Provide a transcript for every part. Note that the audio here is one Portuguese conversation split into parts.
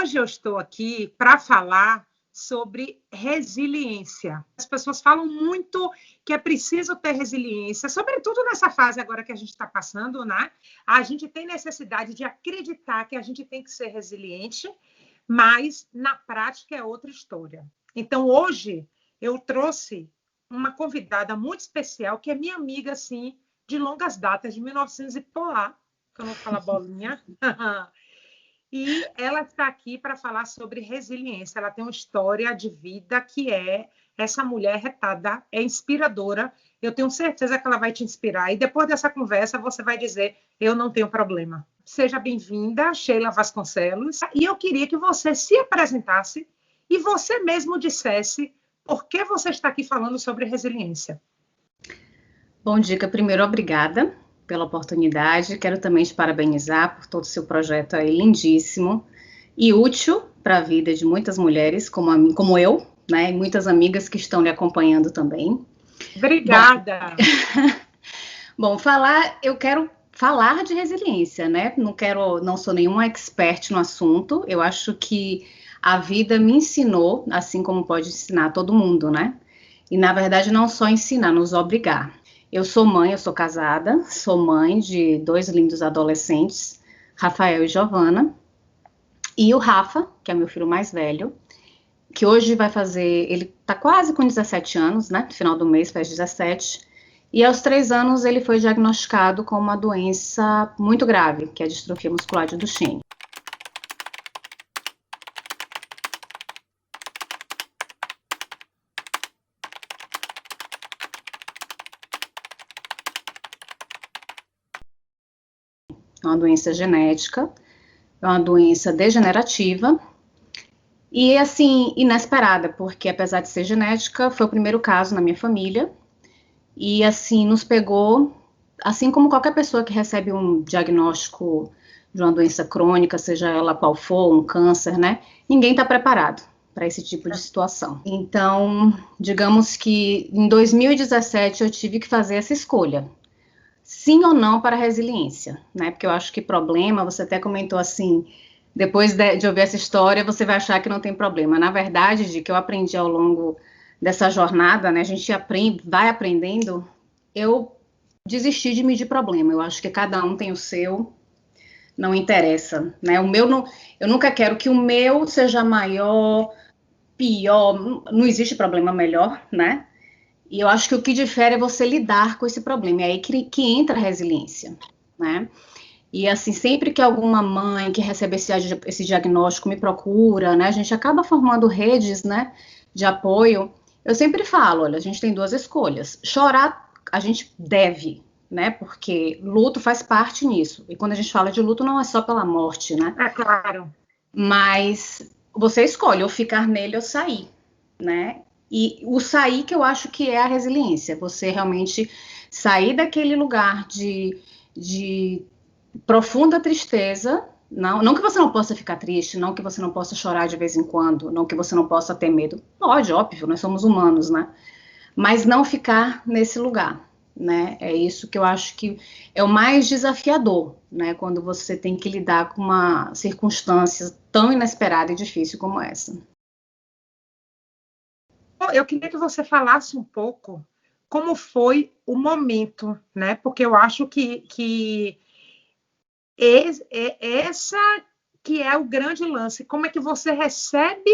Hoje eu estou aqui para falar sobre resiliência. As pessoas falam muito que é preciso ter resiliência, sobretudo nessa fase agora que a gente está passando, né? A gente tem necessidade de acreditar que a gente tem que ser resiliente, mas na prática é outra história. Então, hoje eu trouxe uma convidada muito especial, que é minha amiga, assim, de longas datas, de 1900 e pular, que eu não vou falar bolinha. E ela está aqui para falar sobre resiliência. Ela tem uma história de vida que essa mulher retada, é inspiradora. Eu tenho certeza que ela vai te inspirar. E depois dessa conversa, você vai dizer, eu não tenho problema. Seja bem-vinda, Sheila Vasconcelos. E eu queria que você se apresentasse e você mesmo dissesse por que você está aqui falando sobre resiliência. Bom, Dica, primeiro, obrigada pela oportunidade. Quero também te parabenizar por todo o seu projeto aí, lindíssimo e útil para a vida de muitas mulheres, como eu, né, e muitas amigas que estão lhe acompanhando também. Obrigada! Bom, eu quero falar de resiliência, né? Não sou nenhuma expert no assunto. Eu acho que a vida me ensinou, assim como pode ensinar todo mundo, né? E, na verdade, não só ensinar, nos obrigar. Eu sou mãe, eu sou casada, sou mãe de 2 lindos adolescentes, Rafael e Giovana. E o Rafa, que é meu filho mais velho, que hoje ele tá quase com 17 anos, né? No final do mês faz 17. E aos 3 anos ele foi diagnosticado com uma doença muito grave, que é a distrofia muscular de Duchenne. É uma doença genética, é uma doença degenerativa e, assim, inesperada, porque apesar de ser genética, foi o primeiro caso na minha família e, assim, nos pegou, assim como qualquer pessoa que recebe um diagnóstico de uma doença crônica, seja ela qual for, um câncer, né? Ninguém está preparado para esse tipo de situação. Então, digamos que em 2017 eu tive que fazer essa escolha. Sim ou não para a resiliência, né? Porque eu acho que problema, você até comentou assim, depois de ouvir essa história, você vai achar que não tem problema. Na verdade, de que eu aprendi ao longo dessa jornada, né? A gente vai aprendendo, eu desisti de medir problema. Eu acho que cada um tem o seu, não interessa, né? Eu nunca quero que o meu seja maior, pior, não existe problema melhor, né? E eu acho que o que difere é você lidar com esse problema. É aí que entra a resiliência, né? E, assim, sempre que alguma mãe que recebe esse diagnóstico me procura, né? A gente acaba formando redes, né, de apoio. Eu sempre falo, olha, a gente tem 2 escolhas. Chorar, a gente deve, né? Porque luto faz parte nisso. E quando a gente fala de luto, não é só pela morte, né? É claro. Mas você escolhe ou ficar nele ou sair, né? E o sair que eu acho que é a resiliência, você realmente sair daquele lugar de profunda tristeza, não que você não possa ficar triste, não que você não possa chorar de vez em quando, não que você não possa ter medo, pode, óbvio, nós somos humanos, né? Mas não ficar nesse lugar, né? É isso que eu acho que é o mais desafiador, né? Quando você tem que lidar com uma circunstância tão inesperada e difícil como essa. Eu queria que você falasse um pouco como foi o momento, né? Porque eu acho que essa que é o grande lance. Como é que você recebe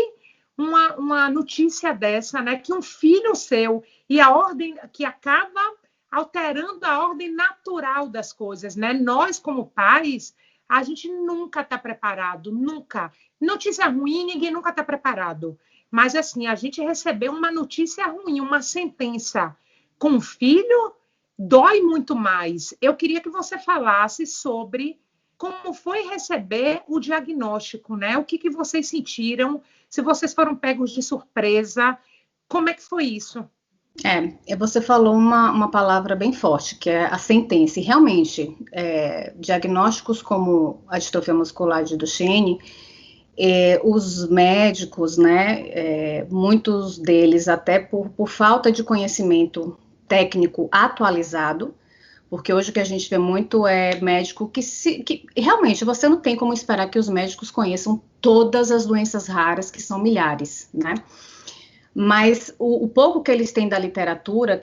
uma notícia dessa, né? Que um filho seu e a ordem que acaba alterando a ordem natural das coisas, né? Nós, como pais, a gente nunca está preparado, nunca. Notícia ruim, ninguém nunca está preparado. Mas, assim, a gente recebeu uma notícia ruim, uma sentença com o filho, dói muito mais. Eu queria que você falasse sobre como foi receber o diagnóstico, né? O que vocês sentiram, se vocês foram pegos de surpresa, como é que foi isso? Você falou uma palavra bem forte, que é a sentença. E realmente, diagnósticos como a distrofia muscular de Duchenne, os médicos, né, muitos deles até por falta de conhecimento técnico atualizado, Porque hoje o que a gente vê muito é médico que realmente você não tem como esperar que os médicos conheçam todas as doenças raras, que são milhares, né? Mas o pouco que eles têm da literatura,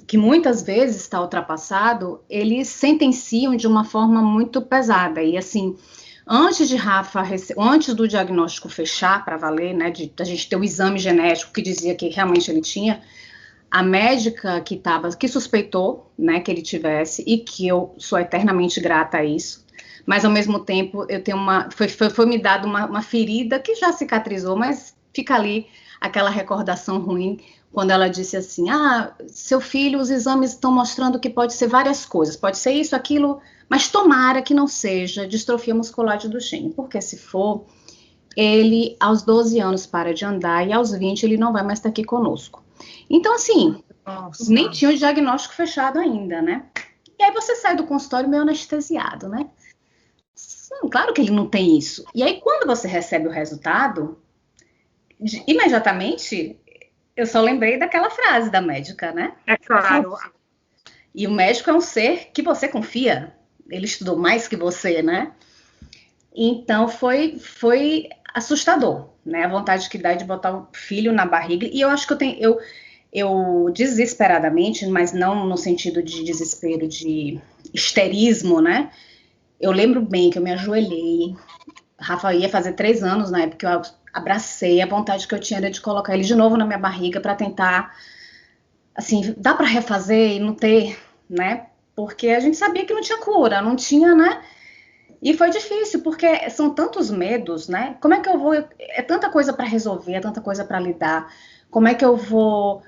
que muitas vezes está ultrapassado, eles sentenciam de uma forma muito pesada. E assim, antes do diagnóstico fechar para valer, né, a gente ter o exame genético que dizia que realmente ele tinha, a médica que suspeitou, né, que ele tivesse, e que eu sou eternamente grata a isso, mas ao mesmo tempo eu tenho foi me dada uma ferida que já cicatrizou, mas fica ali aquela recordação ruim, quando ela disse assim, seu filho, os exames estão mostrando que pode ser várias coisas, pode ser isso, aquilo, mas tomara que não seja distrofia muscular de Duchenne, porque se for, ele aos 12 anos para de andar e aos 20 ele não vai mais estar aqui conosco. Então, assim, Nossa. nem tinha o diagnóstico fechado ainda, né? E aí você sai do consultório meio anestesiado, né? Claro que ele não tem isso. E aí, quando você recebe o resultado, imediatamente, eu só lembrei daquela frase da médica, né? É claro. E o médico é um ser que você confia. Ele estudou mais que você, né? Então, foi assustador, né? A vontade que dá de botar o filho na barriga. E eu acho que eu desesperadamente, mas não no sentido de desespero, de histerismo, né? Eu lembro bem que eu me ajoelhei. Rafa ia fazer 3 anos na época que eu abracei. A vontade que eu tinha era de colocar ele de novo na minha barriga para tentar, assim, dá para refazer e não ter, né? Porque a gente sabia que não tinha cura, não tinha, né? E foi difícil, porque são tantos medos, né? Como é que eu vou... É tanta coisa para resolver, é tanta coisa para lidar. Como é que eu vou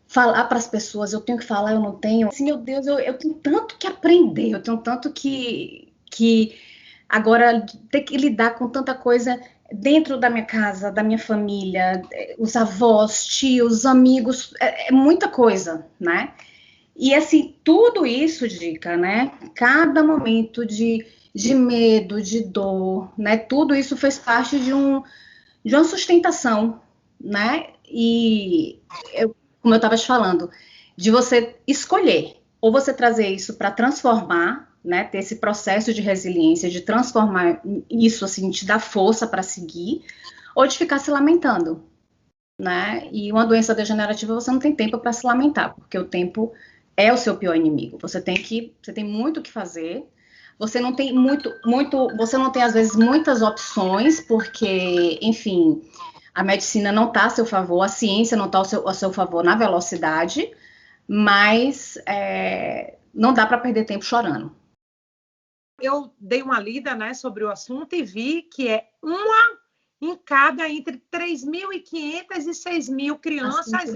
falar para as pessoas? Eu tenho que falar, eu não tenho. Assim, meu Deus, eu tenho tanto que aprender, eu tenho tanto que agora ter que lidar com tanta coisa dentro da minha casa, da minha família, os avós, tios, amigos, é muita coisa, né? E assim, tudo isso, Dica, né? Cada momento de medo, de dor, né? Tudo isso fez parte de uma sustentação, né? E como eu estava te falando, de você escolher, ou você trazer isso para transformar, né? Ter esse processo de resiliência, de transformar isso, assim, te dar força para seguir, ou de ficar se lamentando, né? E uma doença degenerativa você não tem tempo para se lamentar, porque o tempo é o seu pior inimigo. Você tem muito o que fazer. Você não tem você não tem às vezes muitas opções, porque, enfim, a medicina não está a seu favor, a ciência não está a seu favor na velocidade, mas não dá para perder tempo chorando. Eu dei uma lida, né, sobre o assunto e vi que é uma em cada entre 3.500 e 6.000 crianças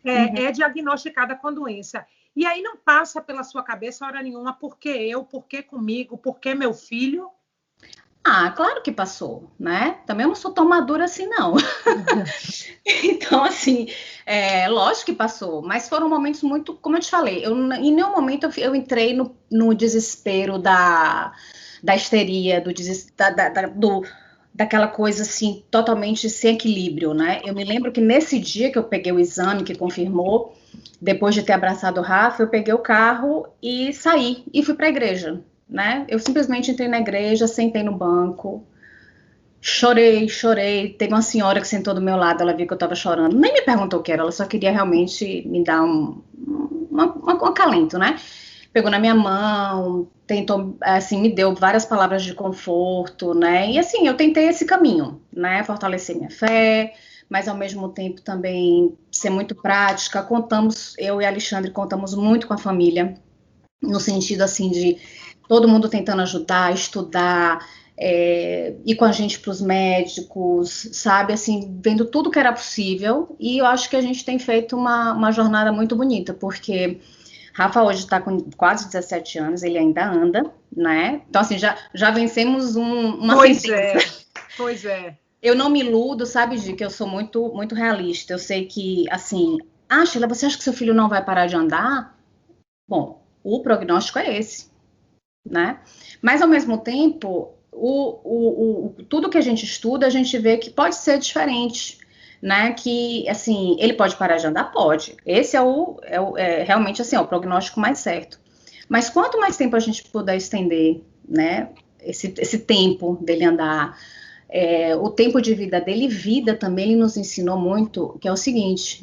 é diagnosticada com doença. E aí não passa pela sua cabeça hora nenhuma, por que eu, por que comigo, por que meu filho? Claro que passou, né? Também eu não sou tão madura assim, não. Então, assim, lógico que passou, mas foram momentos muito, como eu te falei, em nenhum momento eu entrei no desespero da histeria, daquela coisa, assim, totalmente sem equilíbrio, né? Eu me lembro que nesse dia que eu peguei o exame que confirmou, depois de ter abraçado o Rafa, eu peguei o carro e saí, e fui para a igreja, né? Eu simplesmente entrei na igreja, sentei no banco, chorei. Teve uma senhora que sentou do meu lado, ela viu que eu estava chorando, nem me perguntou o que era, ela só queria realmente me dar um acalento, né? Pegou na minha mão, tentou, assim, me deu várias palavras de conforto, né? E assim, eu tentei esse caminho, né? Fortalecer minha fé, mas ao mesmo tempo também ser muito prática. Eu e Alexandre contamos muito com a família, no sentido assim de todo mundo tentando ajudar, estudar, ir com a gente para os médicos, sabe, assim, vendo tudo que era possível. E eu acho que a gente tem feito uma jornada muito bonita, porque Rafa hoje está com quase 17 anos, ele ainda anda, né? Então, assim, já vencemos uma sentença. Pois é. Eu não me iludo, sabe, Gi, que eu sou muito, muito realista. Eu sei que, assim, Sheila, você acha que seu filho não vai parar de andar? Bom, o prognóstico é esse, né? Mas, ao mesmo tempo, tudo que a gente estuda, a gente vê que pode ser diferente, né? Que, assim, ele pode parar de andar? Pode. Esse é realmente, assim, o prognóstico mais certo. Mas quanto mais tempo a gente puder estender, né, esse tempo dele andar, o tempo de vida dele, vida também, ele nos ensinou muito, que é o seguinte,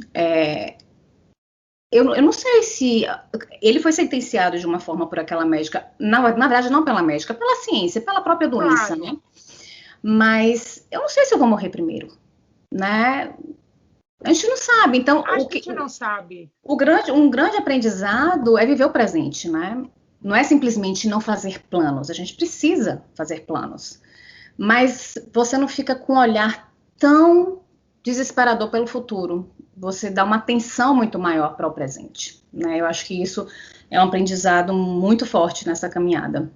eu não sei se ele foi sentenciado de uma forma por aquela médica, na verdade não pela médica, pela ciência, pela própria doença, Claro. né? Mas eu não sei se eu vou morrer primeiro, né? A gente não sabe, então A gente não sabe. um grande aprendizado é viver o presente, né? Não é simplesmente não fazer planos, a gente precisa fazer planos, mas você não fica com um olhar tão desesperador pelo futuro, você dá uma atenção muito maior para o presente, né? Eu acho que isso é um aprendizado muito forte nessa caminhada.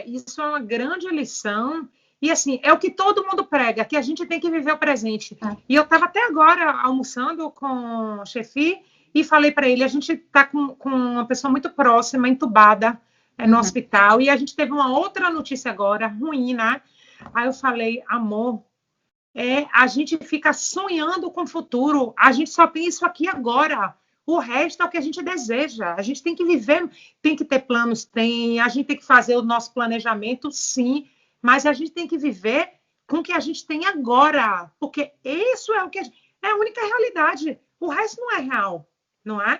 Isso é uma grande lição. E, assim, é o que todo mundo prega, que a gente tem que viver o presente. E eu estava até agora almoçando com o chefe e falei para ele, a gente está com uma pessoa muito próxima, entubada no hospital, e a gente teve uma outra notícia agora, ruim, né? Aí eu falei, amor, a gente fica sonhando com o futuro, a gente só tem isso aqui agora. O resto é o que a gente deseja. A gente tem que viver, tem que ter planos, a gente tem que fazer o nosso planejamento, sim, mas a gente tem que viver com o que a gente tem agora, porque isso é o que é a única realidade. O resto não é real, não é?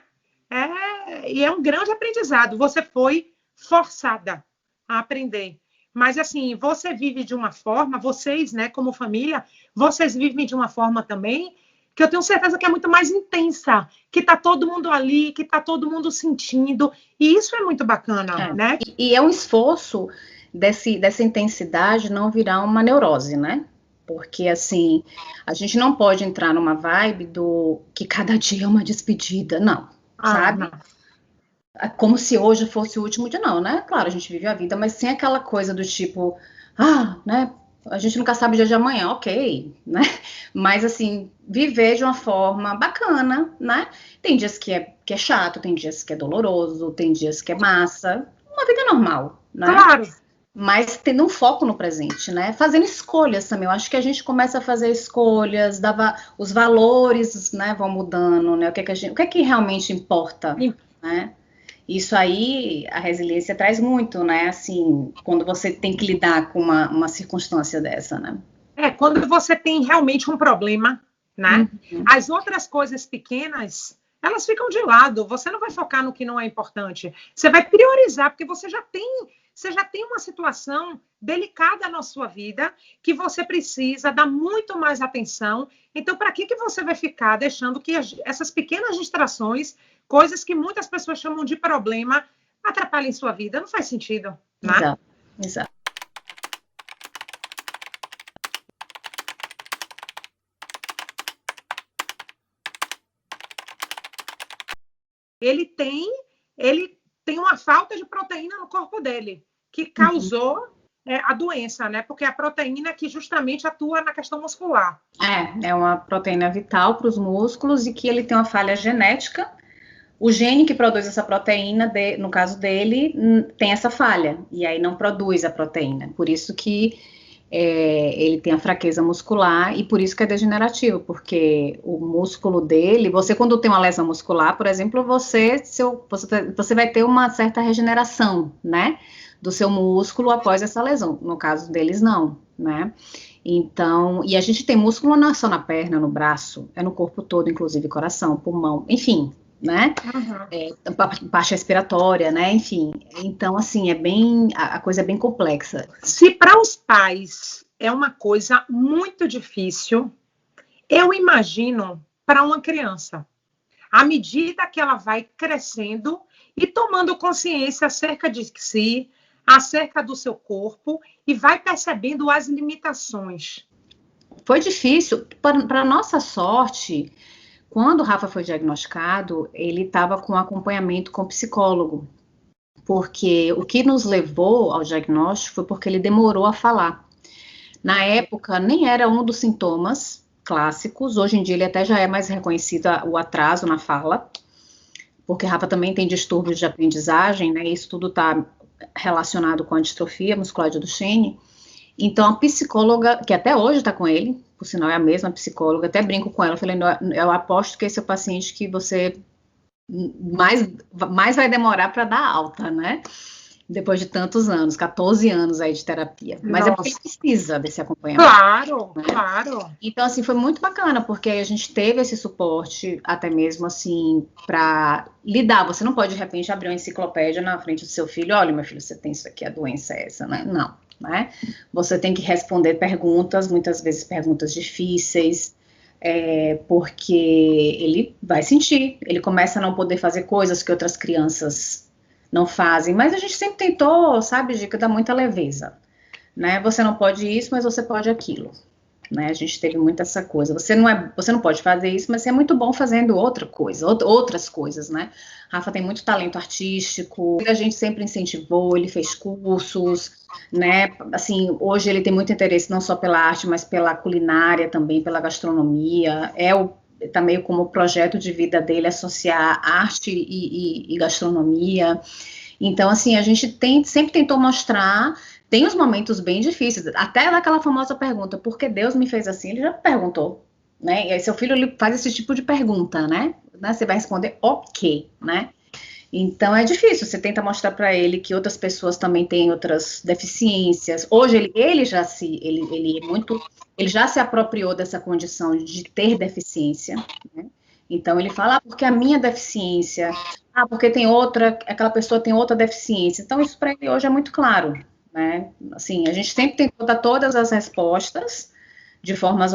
E é um grande aprendizado. Você foi forçada a aprender. Mas, assim, você vive de uma forma, vocês, né, como família, vocês vivem de uma forma também que eu tenho certeza que é muito mais intensa, que está todo mundo ali, que está todo mundo sentindo, e isso é muito bacana, né? E é um esforço dessa intensidade não virar uma neurose, né? Porque, assim, a gente não pode entrar numa vibe do que cada dia é uma despedida, não, sabe? Não. Como se hoje fosse o último dia, não, né? Claro, a gente vive a vida, mas sem aquela coisa do tipo, né? A gente nunca sabe o dia de amanhã, ok, né? Mas, assim, viver de uma forma bacana, né? Tem dias que é chato, tem dias que é doloroso, tem dias que é massa. Uma vida normal, né? Claro. Mas tendo um foco no presente, né? Fazendo escolhas também. Eu acho que a gente começa a fazer escolhas, os valores, né, vão mudando, né? O que é que realmente importa, né? Isso aí, a resiliência traz muito, né? Assim, quando você tem que lidar com uma circunstância dessa, né? Quando você tem realmente um problema, né? As outras coisas pequenas, elas ficam de lado. Você não vai focar no que não é importante. Você vai priorizar, porque você já tem uma situação delicada na sua vida que você precisa dar muito mais atenção. Então, para que você vai ficar deixando que essas pequenas distrações, coisas que muitas pessoas chamam de problema, atrapalhem sua vida? Não faz sentido, né? Exato. Ele tem uma falta de proteína no corpo dele, que causou a doença, né? Porque a proteína que justamente atua na questão muscular. É uma proteína vital para os músculos e que ele tem uma falha genética. O gene que produz essa proteína, no caso dele, tem essa falha, e aí não produz a proteína. Por isso que ele tem a fraqueza muscular, e por isso que é degenerativo, porque o músculo dele, você quando tem uma lesão muscular, por exemplo, você vai ter uma certa regeneração, né, do seu músculo após essa lesão. No caso deles, não, né? Então, e a gente tem músculo não só na perna, no braço, é no corpo todo, inclusive coração, pulmão, enfim, né? Parte respiratória, né? Enfim, então assim a coisa é bem complexa. Se para os pais é uma coisa muito difícil, eu imagino para uma criança, à medida que ela vai crescendo e tomando consciência acerca de si, acerca do seu corpo e vai percebendo as limitações. Foi difícil, para nossa sorte. Quando o Rafa foi diagnosticado, ele estava com acompanhamento com psicólogo, porque o que nos levou ao diagnóstico foi porque ele demorou a falar. Na época, nem era um dos sintomas clássicos, hoje em dia ele até já é mais reconhecido o atraso na fala, porque Rafa também tem distúrbios de aprendizagem, né, isso tudo está relacionado com a distrofia muscular de Duchenne. Então, a psicóloga, que até hoje está com ele, por sinal é a mesma psicóloga, até brinco com ela, falei, eu aposto que esse é o paciente que você mais vai demorar para dar alta, né? Depois de tantos anos, 14 anos aí de terapia. Mas é porque ele precisa desse acompanhamento. Claro, né? Claro. Então, assim, foi muito bacana, porque aí a gente teve esse suporte, até mesmo, assim, para lidar. Você não pode, de repente, abrir uma enciclopédia na frente do seu filho. Olha, meu filho, você tem isso aqui, a doença é essa, né? Não, né? Você tem que responder perguntas, muitas vezes perguntas difíceis, porque ele vai sentir. Ele começa a não poder fazer coisas que outras crianças não fazem, mas a gente sempre tentou, sabe, Dica, dar muita leveza, né? Você não pode isso, mas você pode aquilo, né? A gente teve muito essa coisa. Você não pode fazer isso, mas você é muito bom fazendo outra coisa, outras coisas, né? Rafa tem muito talento artístico, a gente sempre incentivou, ele fez cursos, né? Assim, hoje ele tem muito interesse não só pela arte, mas pela culinária também, pela gastronomia. Tá meio como o projeto de vida dele associar arte e gastronomia. Então, assim, a gente sempre tentou mostrar. Tem os momentos bem difíceis, até daquela famosa pergunta, por que Deus me fez assim? Ele já perguntou, né? E aí seu filho ele faz esse tipo de pergunta, né? Você vai responder ok, né? Então é difícil, você tenta mostrar para ele que outras pessoas também têm outras deficiências. Hoje ele já se apropriou dessa condição de ter deficiência, né? Então ele fala, porque a minha deficiência, porque aquela pessoa tem outra deficiência. Então isso para ele hoje é muito claro, né? Assim, a gente sempre tentou dar todas as respostas de forma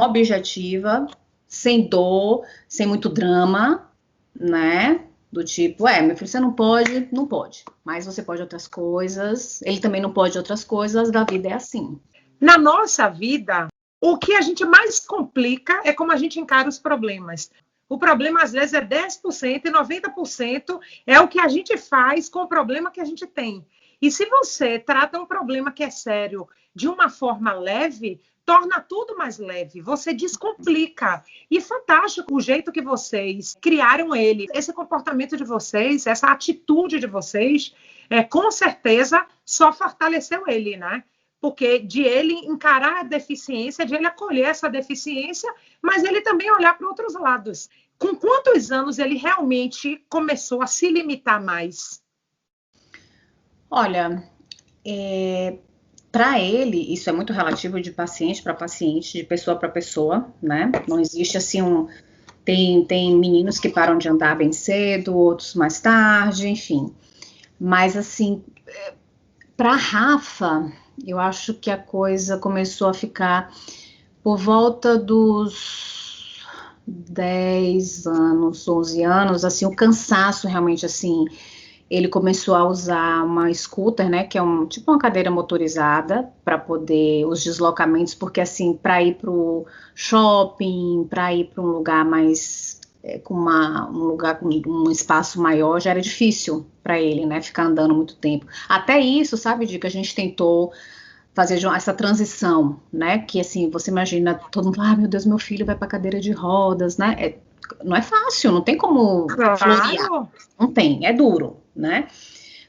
objetiva, sem dor, sem muito drama, né? Do tipo, meu filho, você não pode, mas você pode outras coisas, ele também não pode outras coisas, da vida é assim. Na nossa vida, o que a gente mais complica é como a gente encara os problemas. O problema, às vezes, é 10% e 90% é o que a gente faz com o problema que a gente tem. E se você trata um problema que é sério de uma forma leve, torna tudo mais leve, você descomplica. E fantástico o jeito que vocês criaram ele. Esse comportamento de vocês, essa atitude de vocês, com certeza só fortaleceu ele, né? Porque de ele encarar a deficiência, de ele acolher essa deficiência, mas ele também olhar para outros lados. Com quantos anos ele realmente começou a se limitar mais? Olha, para ele, isso é muito relativo de paciente para paciente, de pessoa para pessoa, né? Não existe assim Tem meninos que param de andar bem cedo, outros mais tarde, enfim. Mas, assim, para Rafa, eu acho que a coisa começou a ficar por volta dos 10 anos, 11 anos, assim, o cansaço realmente, assim, ele começou a usar uma scooter, né, que é tipo uma cadeira motorizada, para poder, os deslocamentos, porque, assim, para ir para o shopping, para ir para um lugar mais, um lugar com um espaço maior, já era difícil para ele, né, ficar andando muito tempo. Até isso, sabe, Dica, a gente tentou fazer essa transição, né, que, assim, você imagina, todo mundo, meu Deus, meu filho vai para cadeira de rodas, né, não é fácil, não tem como florear, não tem, é duro, né?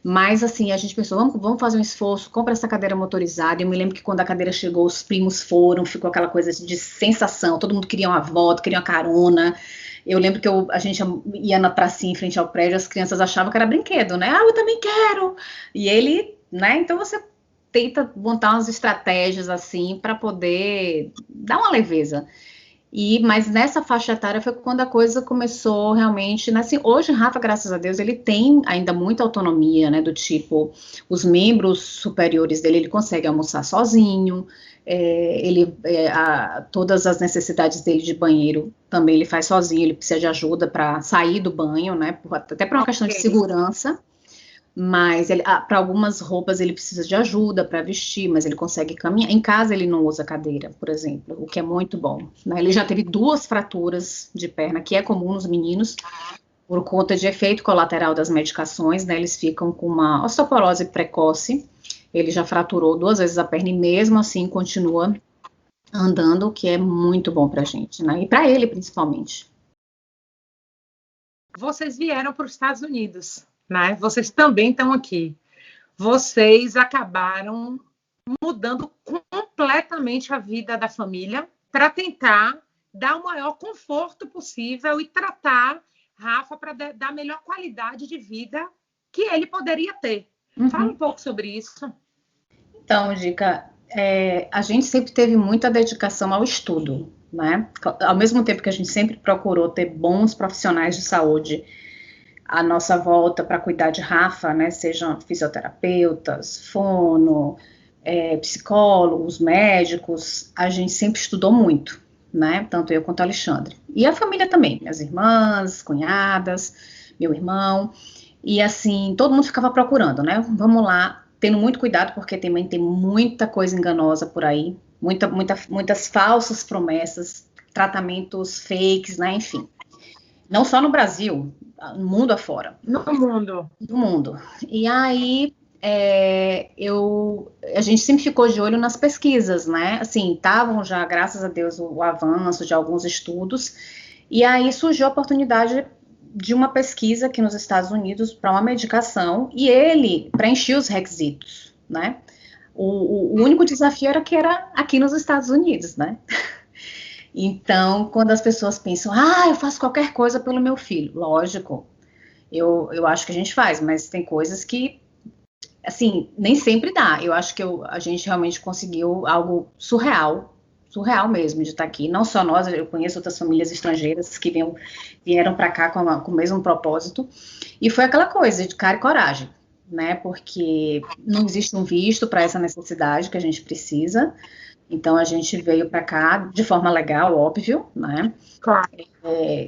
Mas, assim, a gente pensou, vamos fazer um esforço, compra essa cadeira motorizada. Eu me lembro que quando a cadeira chegou, os primos foram, ficou aquela coisa de sensação, todo mundo queria uma volta, queria uma carona. Eu lembro que a gente ia na pracinha em frente ao prédio, as crianças achavam que era brinquedo, né? Eu também quero! E ele, né? Então você tenta montar umas estratégias, assim, para poder dar uma leveza. Mas nessa faixa etária foi quando a coisa começou realmente, né? Assim, hoje, Rafa, graças a Deus, ele tem ainda muita autonomia, né, do tipo, os membros superiores dele, ele consegue almoçar sozinho, todas as necessidades dele de banheiro também ele faz sozinho, ele precisa de ajuda para sair do banho, né, até por uma questão de segurança. Mas para algumas roupas ele precisa de ajuda para vestir, mas ele consegue caminhar. Em casa ele não usa cadeira, por exemplo, o que é muito bom, né? Ele já teve 2 fraturas de perna, que é comum nos meninos, por conta de efeito colateral das medicações, né? Eles ficam com uma osteoporose precoce. Ele já fraturou 2 vezes a perna e mesmo assim continua andando, o que é muito bom para a gente, né? E para ele principalmente. Vocês vieram para os Estados Unidos, né? Vocês também estão aqui. Vocês acabaram mudando completamente a vida da família para tentar dar o maior conforto possível e tratar Rafa para dar a melhor qualidade de vida que ele poderia ter. Fala um pouco sobre isso. Então, Dica, a gente sempre teve muita dedicação ao estudo, né? Ao mesmo tempo que a gente sempre procurou ter bons profissionais de saúde à nossa volta para cuidar de Rafa, né? Sejam fisioterapeutas, fono, psicólogos, médicos, a gente sempre estudou muito, né? Tanto eu quanto o Alexandre. E a família também, minhas irmãs, cunhadas, meu irmão. E assim, todo mundo ficava procurando, né? Vamos lá, tendo muito cuidado, porque também tem muita coisa enganosa por aí, muitas falsas promessas, tratamentos fakes, né? Enfim. Não só no Brasil, no mundo afora. No mundo. Do mundo. E aí, a gente sempre ficou de olho nas pesquisas, né? Assim, estavam já, graças a Deus, o avanço de alguns estudos, e aí surgiu a oportunidade de uma pesquisa aqui nos Estados Unidos para uma medicação, e ele preenchia os requisitos, né? O único desafio era que era aqui nos Estados Unidos, né? Então, quando as pessoas pensam, eu faço qualquer coisa pelo meu filho, lógico, eu acho que a gente faz, mas tem coisas que, assim, nem sempre dá. Eu acho que a gente realmente conseguiu algo surreal mesmo de estar aqui. Não só nós, eu conheço outras famílias estrangeiras que vieram para cá com o mesmo propósito. E foi aquela coisa de cara e coragem, né? Porque não existe um visto para essa necessidade que a gente precisa. Então, a gente veio para cá de forma legal, óbvio, né? Claro.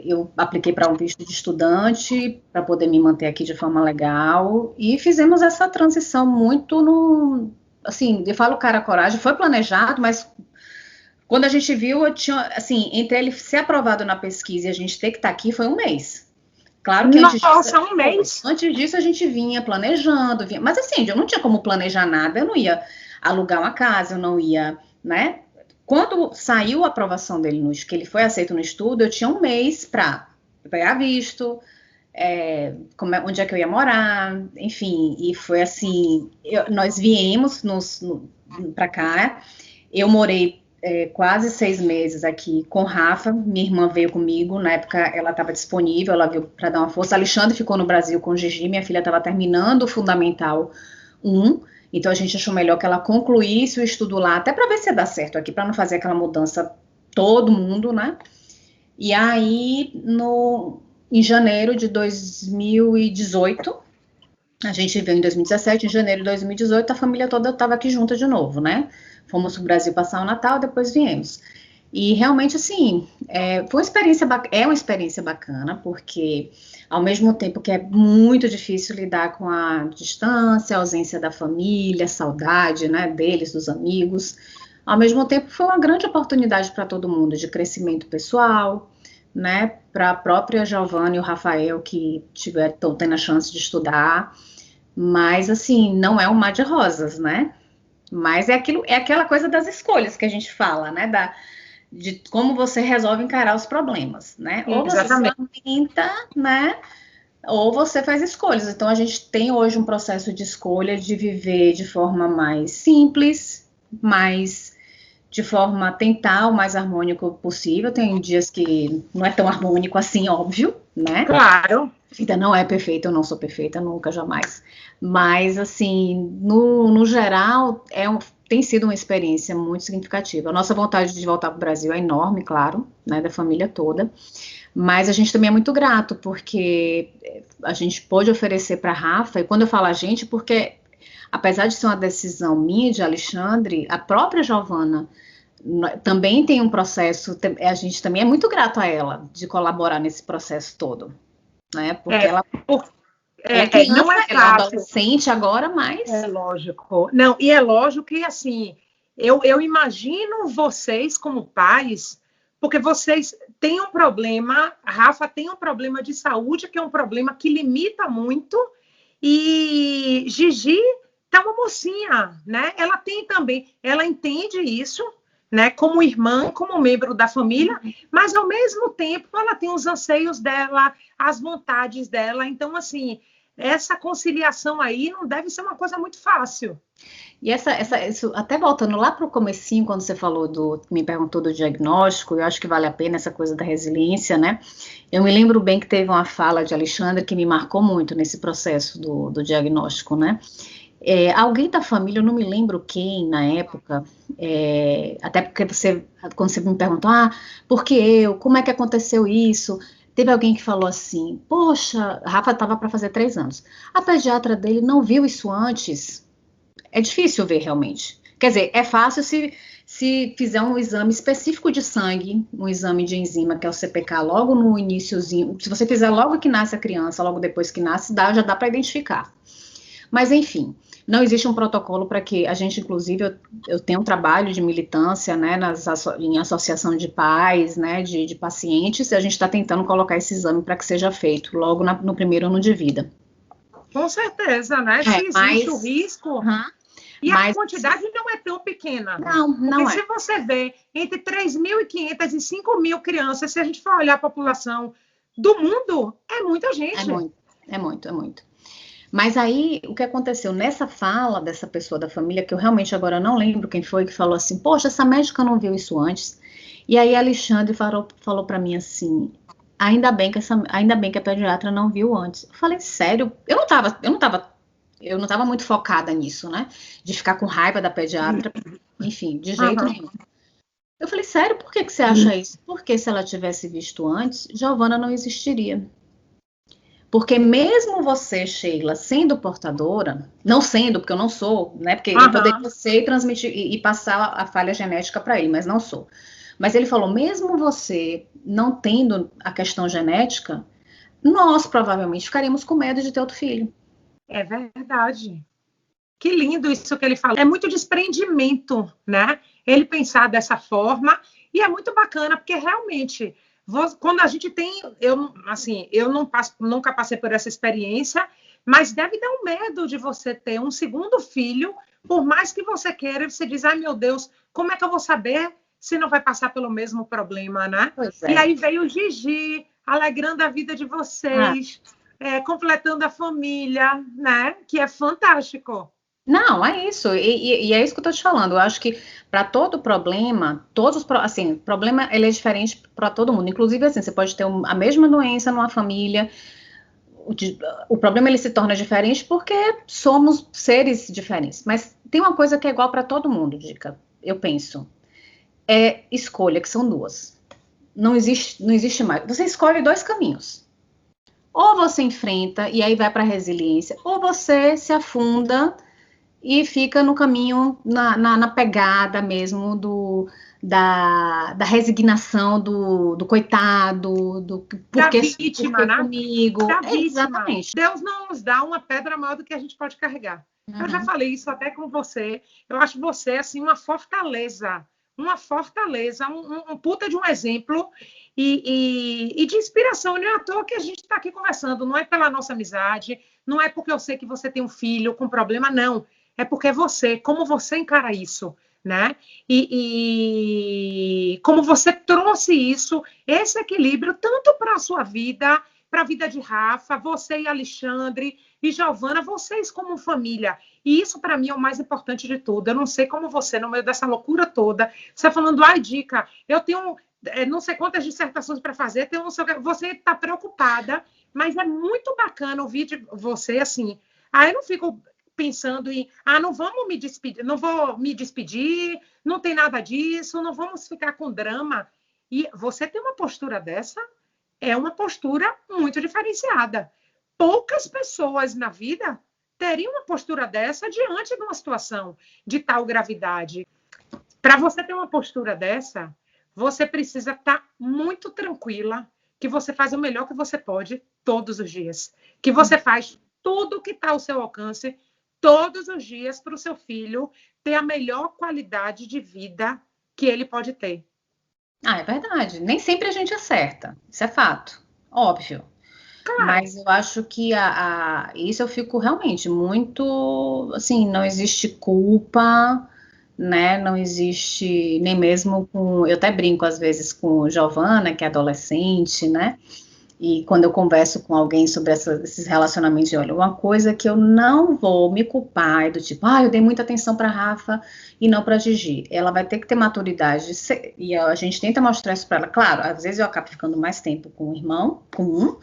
Eu apliquei para um visto de estudante, para poder me manter aqui de forma legal, e fizemos essa transição muito assim, eu falo cara, coragem, foi planejado, mas quando a gente viu, eu tinha, assim, entre ele ser aprovado na pesquisa e a gente ter que estar aqui, foi um mês. Claro que antes disso a gente vinha planejando, mas assim, eu não tinha como planejar nada, eu não ia alugar uma casa, eu não ia, né? Quando saiu a aprovação dele, que ele foi aceito no estudo, eu tinha um mês para pegar visto, onde é que eu ia morar, enfim, e foi assim, nós viemos para cá, eu morei quase 6 meses aqui com Rafa, minha irmã veio comigo, na época ela estava disponível, ela veio para dar uma força, Alexandre ficou no Brasil com Gigi, minha filha estava terminando o Fundamental 1, então a gente achou melhor que ela concluísse o estudo lá, até para ver se ia dar certo aqui, para não fazer aquela mudança todo mundo, né? E aí, em janeiro de 2018, a gente veio em 2017, em janeiro de 2018, a família toda estava aqui junta de novo, né? Fomos para o Brasil passar o Natal, depois viemos. E realmente, assim, é uma experiência bacana, porque ao mesmo tempo que é muito difícil lidar com a distância, a ausência da família, a saudade, né, deles, dos amigos, ao mesmo tempo foi uma grande oportunidade para todo mundo, de crescimento pessoal, né, para a própria Giovana e o Rafael, que estão tendo a chance de estudar, mas, assim, não é um mar de rosas, né? Mas é aquela coisa das escolhas que a gente fala, né? De como você resolve encarar os problemas, né? Ou você se lamenta, né? Ou você faz escolhas. Então, a gente tem hoje um processo de escolha de viver de forma mais simples, de forma a tentar o mais harmônico possível. Tem dias que não é tão harmônico assim, óbvio, né? Claro. A vida não é perfeita, eu não sou perfeita, nunca, jamais. Mas, assim, no geral, tem sido uma experiência muito significativa. A nossa vontade de voltar para o Brasil é enorme, claro, né, da família toda. Mas a gente também é muito grato, porque a gente pôde oferecer para a Rafa, e quando eu falo a gente, porque apesar de ser uma decisão minha e de Alexandre, a própria Giovana também tem um processo, a gente também é muito grato a ela de colaborar nesse processo todo. Né? Porque ela é criança, não é ela é adolescente agora, mas... É lógico. Não, e é lógico que, assim, eu imagino vocês como pais, porque vocês têm um problema, a Rafa tem um problema de saúde, que é um problema que limita muito, e Gigi tá uma mocinha, né? Ela tem também, ela entende isso, né, como irmã, como membro da família, mas ao mesmo tempo ela tem os anseios dela, as vontades dela, então assim, essa conciliação aí não deve ser uma coisa muito fácil. E isso, até voltando lá para o comecinho, quando você me perguntou do diagnóstico, eu acho que vale a pena essa coisa da resiliência, né? Eu me lembro bem que teve uma fala de Alexandre que me marcou muito nesse processo do diagnóstico, né? Alguém da família, eu não me lembro quem na época, até porque quando você me perguntou, por que eu? Como é que aconteceu isso? Teve alguém que falou assim, poxa, Rafa estava para fazer 3 anos. A pediatra dele não viu isso antes. É difícil ver realmente. Quer dizer, é fácil se fizer um exame específico de sangue, um exame de enzima, que é o CPK, logo no iniciozinho. Se você fizer logo que nasce a criança, logo depois que nasce, já dá para identificar. Mas, enfim, não existe um protocolo para que a gente, inclusive, eu tenho um trabalho de militância, né, em associação de pais, né, de pacientes, e a gente está tentando colocar esse exame para que seja feito logo no primeiro ano de vida. Com certeza, né? Se existe o risco... E a quantidade não é tão pequena. Não Porque se você vê entre 3.500 e 5.000 crianças, se a gente for olhar a população do mundo, é muita gente. É muito. Mas aí, o que aconteceu nessa fala dessa pessoa da família, que eu realmente agora não lembro quem foi, que falou assim, poxa, essa médica não viu isso antes. E aí Alexandre falou para mim assim, ainda bem que a pediatra não viu antes. Eu falei, sério? Eu não estava muito focada nisso, né? De ficar com raiva da pediatra, enfim, de jeito nenhum. Eu falei, sério, por que você acha isso? Porque se ela tivesse visto antes, Giovana não existiria. Porque mesmo você, Sheila, sendo portadora, não sendo, porque eu não sou, né? Porque eu poderia ser e transmitir e passar a falha genética para ele, mas não sou. Mas ele falou, mesmo você não tendo a questão genética, nós provavelmente ficaríamos com medo de ter outro filho. É verdade. Que lindo isso que ele falou. É muito desprendimento, né? Ele pensar dessa forma. E é muito bacana, porque realmente, quando a gente tem... Eu nunca passei por essa experiência, mas deve dar um medo de você ter um segundo filho, por mais que você queira, você diz, ai meu Deus, como é que eu vou saber se não vai passar pelo mesmo problema, né? E aí veio o Gigi, alegrando a vida de vocês... completando a família, né? Que é fantástico. Não, é isso. E é isso que eu estou te falando. Eu acho que para todo problema, problema ele é diferente para todo mundo. Inclusive, assim, você pode ter a mesma doença numa família. O problema ele se torna diferente porque somos seres diferentes. Mas tem uma coisa que é igual para todo mundo, Dica. Eu penso. É escolha, que são 2. Não existe mais. Você escolhe 2 caminhos. Ou você enfrenta e aí vai para a resiliência, ou você se afunda e fica no caminho, na pegada mesmo da resignação, do coitado, porque vítima, né? comigo. Exatamente. Deus não nos dá uma pedra maior do que a gente pode carregar. Eu já falei isso até com você. Eu acho você assim uma fortaleza, um puta de um exemplo e de inspiração. Não é à toa que a gente está aqui conversando, não é pela nossa amizade, não é porque eu sei que você tem um filho com problema, não. É porque é você, como você encara isso, né? E como você trouxe isso, esse equilíbrio, tanto para a sua vida, para a vida de Rafa, você e Alexandre e Giovana, vocês como família. E isso, para mim, é o mais importante de tudo. Eu não sei como você, no meio dessa loucura toda, você falando, Dica, eu tenho não sei quantas dissertações para fazer, você está preocupada, mas é muito bacana ouvir de você, assim, eu não fico pensando em, não vamos me despedir, não vou me despedir, não tem nada disso, não vamos ficar com drama. E você ter uma postura dessa é uma postura muito diferenciada. Poucas pessoas na vida teriam uma postura dessa diante de uma situação de tal gravidade. Para você ter uma postura dessa, você precisa estar muito tranquila, que você faz o melhor que você pode todos os dias, que você faz tudo que está ao seu alcance todos os dias para o seu filho ter a melhor qualidade de vida que ele pode ter. É verdade. Nem sempre a gente acerta. Isso é fato. Óbvio. Claro. Mas eu acho que isso eu fico realmente muito... Assim, não existe culpa, né? Não existe nem mesmo com... Eu até brinco às vezes com Giovana, que é adolescente, né? E quando eu converso com alguém sobre esses relacionamentos, eu olho, uma coisa que eu não vou me culpar é do tipo, eu dei muita atenção para Rafa e não para Gigi. Ela vai ter que ter maturidade, e a gente tenta mostrar isso para ela. Claro, às vezes eu acabo ficando mais tempo com o irmão, por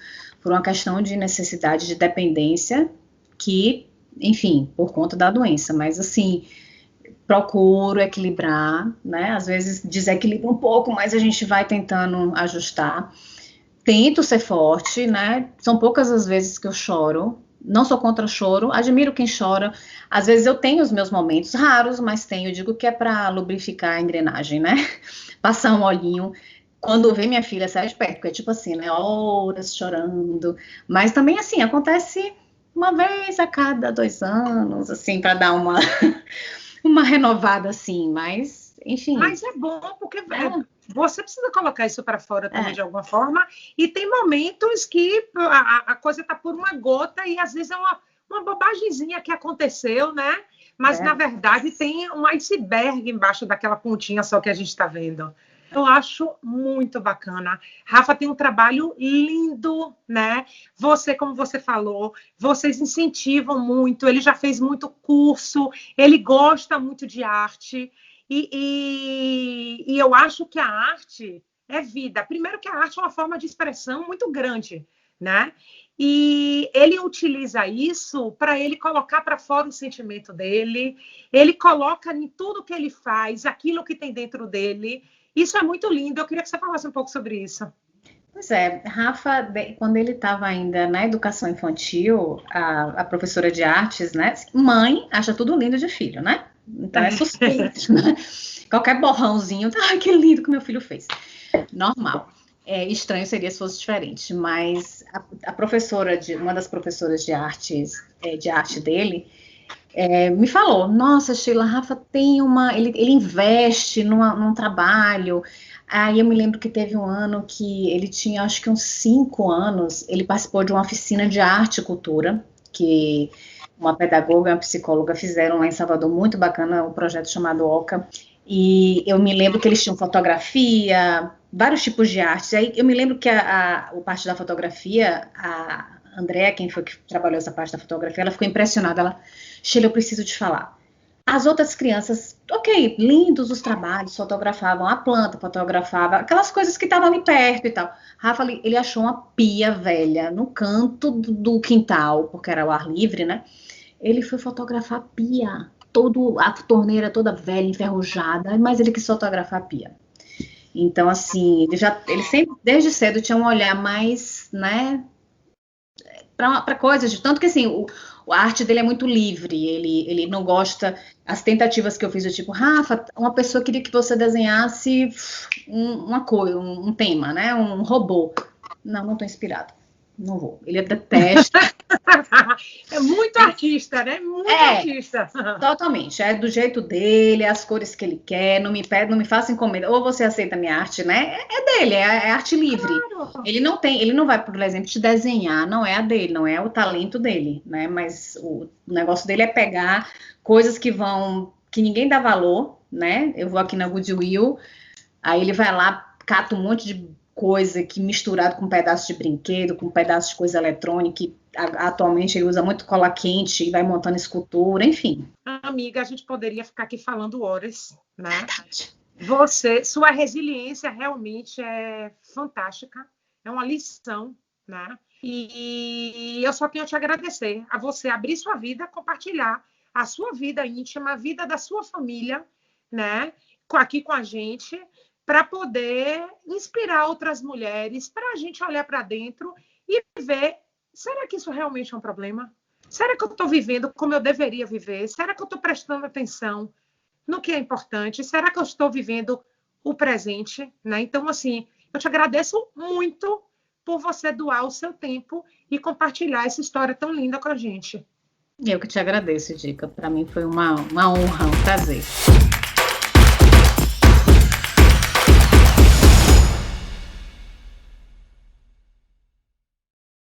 uma questão de necessidade de dependência, que, enfim, por conta da doença. Mas, assim, procuro equilibrar, né? Às vezes desequilibra um pouco, mas a gente vai tentando ajustar. Tento ser forte, né? São poucas as vezes que eu choro. Não sou contra choro, admiro quem chora. Às vezes eu tenho os meus momentos raros, mas tenho, digo que é para lubrificar a engrenagem, né? Passar um olhinho. Quando vê minha filha, sai de perto, porque é tipo assim, né? Horas chorando. Mas também, assim, acontece uma vez a cada 2 anos, assim, para dar uma renovada, assim. Mas, enfim. Mas é bom, porque você precisa colocar isso para fora também de alguma forma, e tem momentos que a coisa está por uma gota e às vezes é uma bobagemzinha que aconteceu, né? Mas na verdade tem um iceberg embaixo daquela pontinha só que a gente está vendo. Eu acho muito bacana. Rafa tem um trabalho lindo, né? Você, como você falou, vocês incentivam muito, ele já fez muito curso, ele gosta muito de arte. E eu acho que a arte é vida. Primeiro que a arte é uma forma de expressão muito grande, né? E ele utiliza isso para ele colocar para fora o sentimento dele, ele coloca em tudo que ele faz, aquilo que tem dentro dele. Isso é muito lindo. Eu queria que você falasse um pouco sobre isso. Pois é, Rafa, quando ele estava ainda na educação infantil, a professora de artes, né? Mãe acha tudo lindo de filho, né? Então é suspeito, né? Qualquer borrãozinho, que lindo que meu filho fez. Normal. Estranho seria se fosse diferente, mas a professora, uma das professoras de arte dele, me falou, nossa, Sheila, Rafa tem ele investe num trabalho. Aí eu me lembro que teve um ano que ele tinha, acho que uns 5 anos, ele participou de uma oficina de arte e cultura, que uma pedagoga e uma psicóloga fizeram lá em Salvador, muito bacana, um projeto chamado OCA, e eu me lembro que eles tinham fotografia, vários tipos de arte. Aí eu me lembro que o parte da fotografia, a Andréa, quem foi que trabalhou essa parte da fotografia, ela ficou impressionada, ela, Sheila, eu preciso te falar. As outras crianças, ok, lindos os trabalhos, fotografavam a planta, fotografavam aquelas coisas que estavam ali perto e tal. Rafa, ele achou uma pia velha no canto do quintal, porque era o ar livre, né? Ele foi fotografar a pia, a torneira toda velha, enferrujada, mas ele quis fotografar a pia. Então, assim, ele sempre, desde cedo, tinha um olhar mais, né, para coisas, tanto que, assim, a arte dele é muito livre, ele não gosta, as tentativas que eu fiz, do tipo, Rafa, uma pessoa queria que você desenhasse uma coisa, um tema, né, um robô. Não estou inspirado, não vou, ele detesta. É muito artista, né? Muito artista. Totalmente, é do jeito dele, as cores que ele quer, não me pede, não me faça encomenda, ou você aceita a minha arte, né? É dele, é arte livre. Claro. Ele não vai, por exemplo, te desenhar, não é a dele, não é o talento dele, né? Mas o negócio dele é pegar coisas que ninguém dá valor, né? Eu vou aqui na Goodwill, aí ele vai lá, cata um monte de coisa que misturado com pedaços de brinquedo, com pedaços de coisa eletrônica, e atualmente ele usa muito cola quente e vai montando escultura, enfim. Amiga, a gente poderia ficar aqui falando horas, né? Sua resiliência realmente é fantástica, é uma lição, né? E eu só tenho a te agradecer a você abrir sua vida, compartilhar a sua vida íntima, a vida da sua família, né? Aqui com a gente, para poder inspirar outras mulheres, para a gente olhar para dentro e ver, será que isso realmente é um problema? Será que eu estou vivendo como eu deveria viver? Será que eu estou prestando atenção no que é importante? Será que eu estou vivendo o presente? Né? Então, assim, eu te agradeço muito por você doar o seu tempo e compartilhar essa história tão linda com a gente. Eu que te agradeço, Dica. Para mim foi uma honra, um prazer.